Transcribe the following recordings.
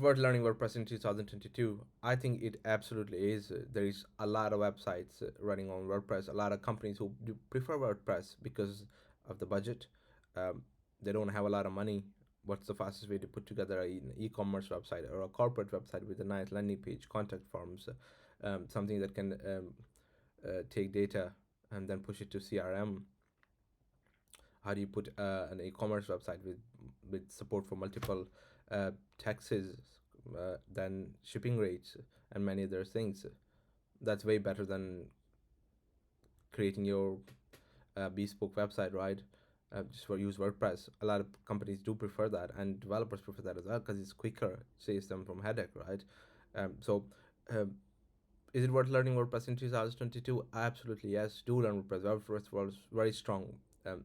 Worth learning WordPress in 2022? I think it absolutely is. There is a lot of websites running on WordPress. A lot of companies who do prefer WordPress because of the budget. Um, they don't have a lot of money. What's the fastest way to put together an e-commerce website or a corporate website with a nice landing page, contact forms, something that can take data and then push it to CRM? How do you put an e-commerce website with support for multiple taxes, then shipping rates and many other things? That's way better than creating your bespoke website, right? Just for use WordPress. A lot of companies do prefer that, and developers prefer that as well because it's quicker, saves them from headache, right? So, um, is it worth learning WordPress in 2022? Absolutely yes. Do learn WordPress. WordPress was very strong. Um,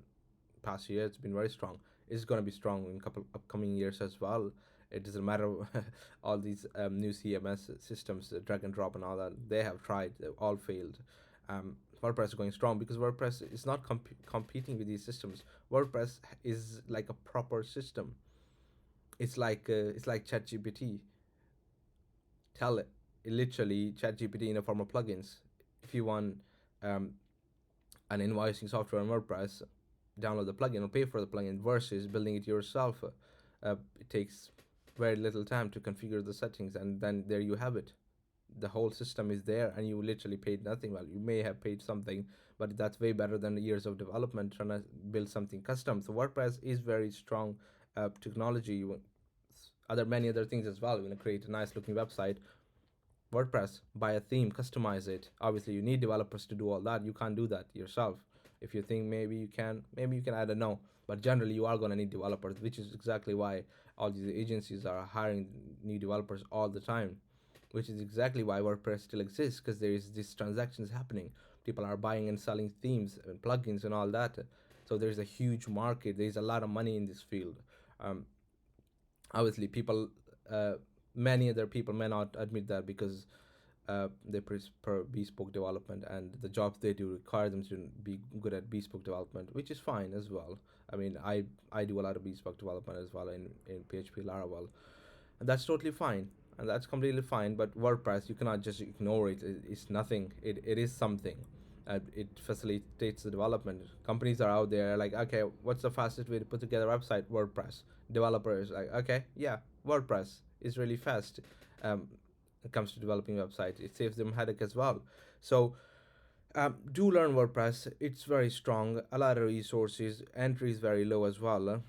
Past year it's been very strong. It's going to be strong in couple upcoming years as well. It doesn't matter. All these new CMS systems, drag and drop and all that, they have tried, they all failed. WordPress is going strong because WordPress is not competing with these systems. WordPress is like a proper system. It's like ChatGPT. Tell it literally ChatGPT in a form of plugins. If you want um, an invoicing software in WordPress, download the plugin or pay for the plugin versus building it yourself. It takes very little time to configure the settings, and then there you have it. The whole system is there, and you literally paid nothing. Well, you may have paid something, but that's way better than years of development trying to build something custom. So WordPress is very strong technology. Other many other things as well. You want to create a nice looking website, WordPress, buy a theme, customize it. Obviously, you need developers to do all that. You can't do that yourself. If you think maybe you can, maybe you can. I don't know. But generally, you are gonna need developers, which is exactly why all these agencies are hiring new developers all the time. Which is exactly why WordPress still exists, because there is these transactions happening. People are buying and selling themes and plugins and all that. So there's a huge market. There's a lot of money in this field. Um, Obviously, people, uh, many other people may not admit that because they prefer bespoke development, and the jobs they do require them to be good at bespoke development, which is fine as well. I mean, I do a lot of bespoke development as well in PHP Laravel, and that's totally fine, and that's completely fine. But WordPress, you cannot just ignore it. It's nothing. It is something. It facilitates the development. Companies are out there like, okay, what's the fastest way to put together a website? WordPress. Developers like, okay, yeah, WordPress is really fast. Um, it comes to developing websites. It saves them headache as well. So do learn WordPress. It's very strong. A lot of resources. Entry is very low as well.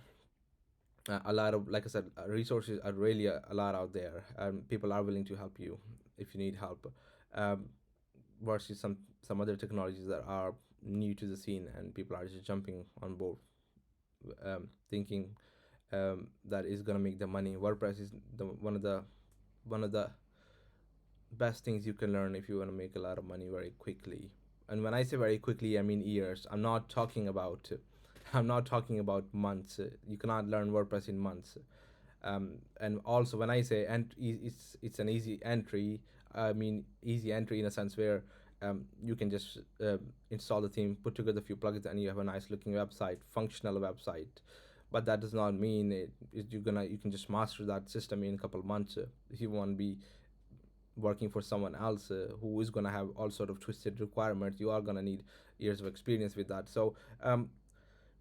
A lot of, like I said, resources are really a lot out there, and people are willing to help you if you need help. Um, versus some other technologies that are new to the scene, and people are just jumping on board, thinking that is gonna make the money. WordPress is one of the best things you can learn if you want to make a lot of money very quickly. And when I say very quickly, I mean years. I'm not talking about months. You cannot learn WordPress in months. And also, when I say it's an easy entry. I mean easy entry in a sense where you can just install the theme, put together a few plugins, and you have a nice looking website, functional website. But that does not mean you can just master that system in a couple of months. If you want to be working for someone else who is going to have all sort of twisted requirements, you are going to need years of experience with that. So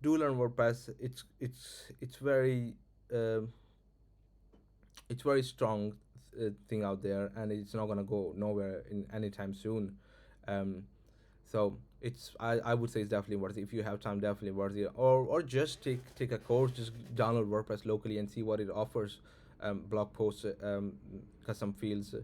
do learn WordPress. It's very um it's very strong thing out there, and it's not going to go nowhere in anytime soon. um so I would say it's definitely worth it. If you have time, definitely worth it. Or just take a course, just download WordPress locally and see what it offers. Blog posts, custom fields,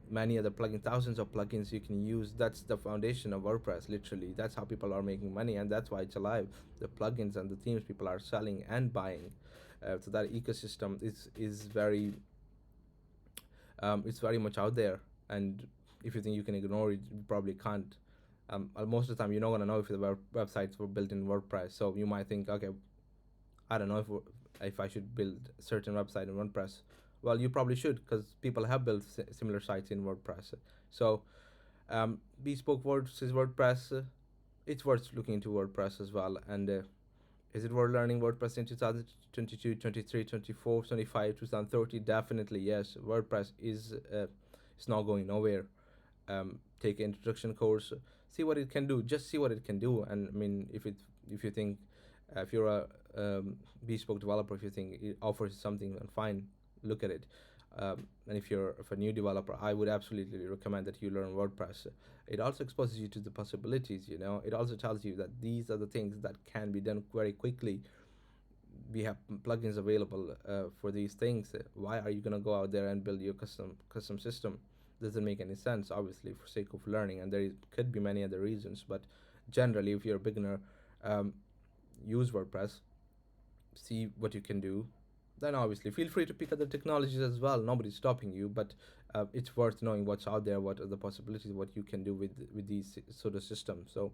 many other plugins, thousands of plugins you can use. That's the foundation of WordPress. Literally, that's how people are making money, and that's why it's alive. The plugins and the themes people are selling and buying. So that ecosystem is very it's very much out there. And if you think you can ignore it, you probably can't. Most of the time, you're not gonna know if the websites were built in WordPress. So you might think, okay, I don't know if I should build a certain website in WordPress. Well, you probably should, because people have built similar sites in WordPress. So bespoke versus WordPress, it's worth looking into WordPress as well. And Is it worth learning WordPress in 2022, 23, 24, 25, 2030? Definitely yes. WordPress is not going nowhere. Take an introduction course, see what it can do. Just see what it can do. And I mean, if you think if you're a bespoke developer, if you think it offers something, then fine, look at it. And if a new developer, I would absolutely recommend that you learn WordPress. It also exposes you to the possibilities. It also tells you that these are the things that can be done very quickly. We have plugins available for these things. Why are you gonna go out there and build your custom system? Doesn't make any sense. Obviously, for sake of learning, and could be many other reasons. But generally, if you're a beginner, um, use WordPress, see what you can do. Then obviously, feel free to pick other technologies as well. Nobody's stopping you, but it's worth knowing what's out there, what are the possibilities, what you can do with these sort of systems. So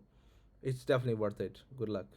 it's definitely worth it. Good luck.